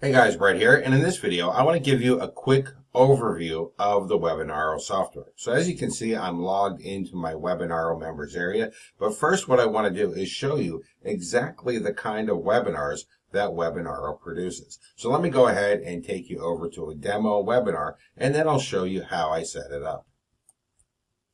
Hey guys, Brett here, and in this video I want to give you a quick overview of the Webinaro software. So as you can see, I'm logged into my Webinaro members area, but first what I want to do is show you exactly the kind of webinars that Webinaro produces. So let me go ahead and take you over to a demo webinar, and then I'll show you how I set it up.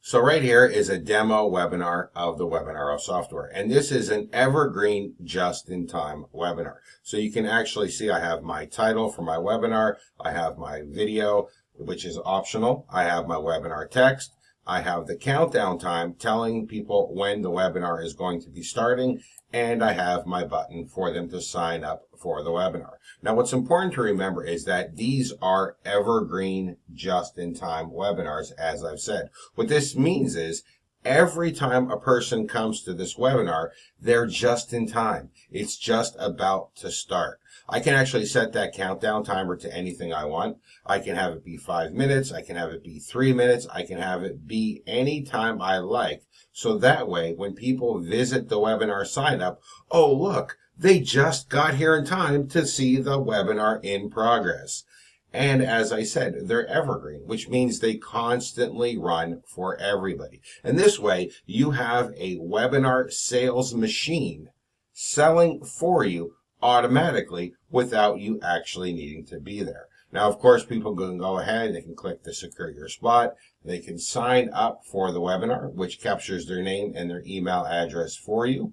So right here is a demo webinar of the Webinaro software, and this is an evergreen just-in-time webinar. So you can actually see I have my title for my webinar, I have my video, which is optional, I have my webinar text, I have the countdown time telling people when the webinar is going to be starting, and I have my button for them to sign up for the webinar. Now what's important to remember is that these are evergreen just-in-time webinars, as I've said. What this means is every time a person comes to this webinar, they're just in time. It's just about to start. I can actually set that countdown timer to anything I want. I can have it be 5 minutes. I can have it be 3 minutes. I can have it be any time I like. So that way, when people visit the webinar sign up, oh, look, they just got here in time to see the webinar in progress. And as I said, they're evergreen, which means they constantly run for everybody. And this way, you have a webinar sales machine selling for you automatically without you actually needing to be there. Now, of course, people can go ahead, they can click the secure your spot, they can sign up for the webinar, which captures their name and their email address for you.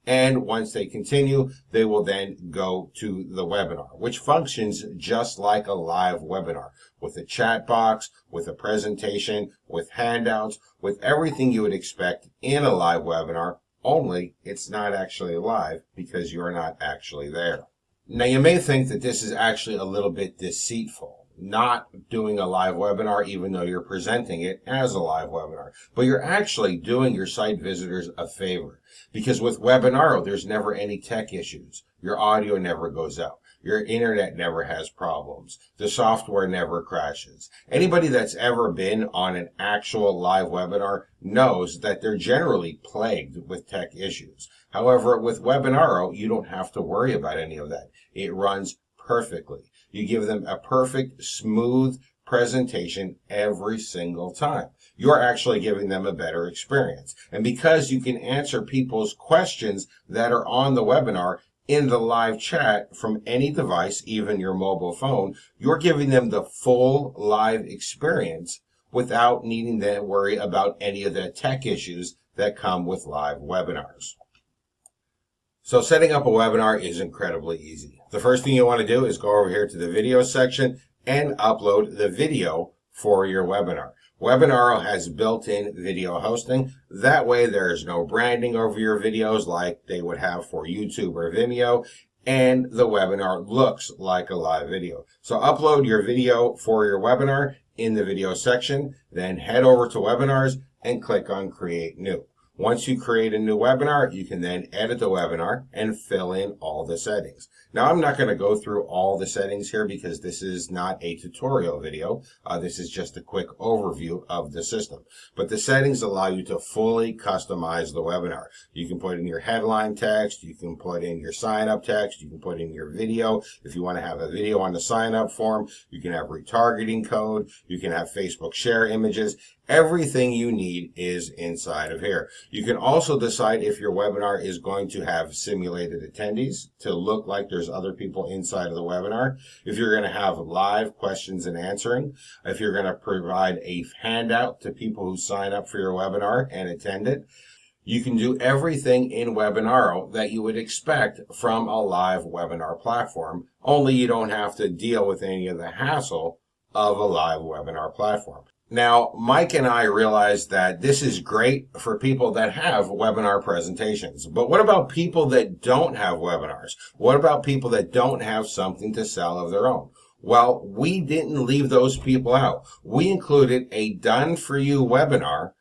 And once they continue, they will then go to the webinar, which functions just like a live webinar, with a chat box, with a presentation, with handouts, with everything you would expect in a live webinar, only it's not actually live because you're not actually there. Now you may think that this is actually a little bit deceitful, not doing a live webinar even though you're presenting it as a live webinar, but you're actually doing your site visitors a favor, because with Webinaro there's never any tech issues. Your audio never goes out. Your internet never has problems. The software never crashes. Anybody that's ever been on an actual live webinar knows that they're generally plagued with tech issues. However, with Webinaro, you don't have to worry about any of that. It runs perfectly. You give them a perfect, smooth presentation every single time. You're actually giving them a better experience. And because you can answer people's questions that are on the webinar in the live chat from any device, even your mobile phone, you're giving them the full live experience without needing to worry about any of the tech issues that come with live webinars. So setting up a webinar is incredibly easy. The first thing you want to do is go over here to the video section and upload the video for your webinar. Webinaro has built-in video hosting. That way there's no branding over your videos like they would have for YouTube or Vimeo, and the webinar looks like a live video. So upload your video for your webinar in the video section, then head over to webinars and click on create new. Once you create a new webinar, you can then edit the webinar and fill in all the settings. Now, I'm not going to go through all the settings here because this is not a tutorial video. This is just a quick overview of the system. But the settings allow you to fully customize the webinar. You can put in your headline text, you can put in your sign-up text, you can put in your video. If you want to have a video on the sign-up form, you can have retargeting code, you can have Facebook share images. Everything you need is inside of here. You can also decide if your webinar is going to have simulated attendees to look like there's other people inside of the webinar. If you're going to have live questions and answering. If you're going to provide a handout to people who sign up for your webinar and attend it. You can do everything in Webinaro that you would expect from a live webinar platform, only you don't have to deal with any of the hassle of a live webinar platform. Now, Mike and I realized that this is great for people that have webinar presentations. But what about people that don't have webinars? What about people that don't have something to sell of their own? Well, we didn't leave those people out. We included a done-for-you webinar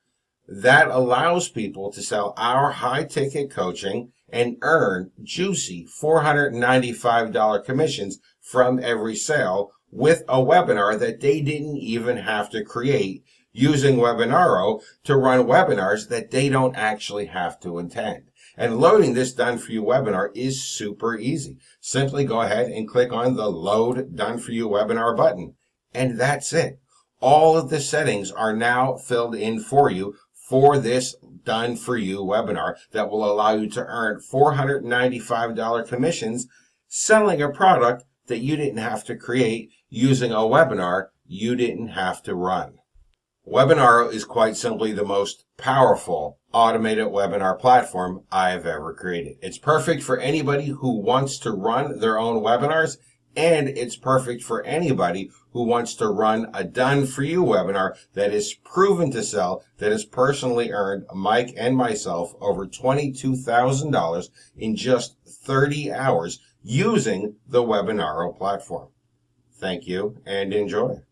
that allows people to sell our high-ticket coaching and earn juicy $495 commissions from every sale with a webinar that they didn't even have to create, using Webinaro to run webinars that they don't actually have to attend. And loading this Done For You webinar is super easy. Simply go ahead and click on the Load Done For You webinar button. And that's it. All of the settings are now filled in for you for this Done For You webinar that will allow you to earn $495 commissions selling a product that you didn't have to create using a webinar you didn't have to run. Webinaro is quite simply the most powerful automated webinar platform I've ever created. It's perfect for anybody who wants to run their own webinars, and it's perfect for anybody who wants to run a done-for-you webinar that is proven to sell, that has personally earned Mike and myself over $22,000 in just 30 hours using the Webinaro platform. Thank you and enjoy.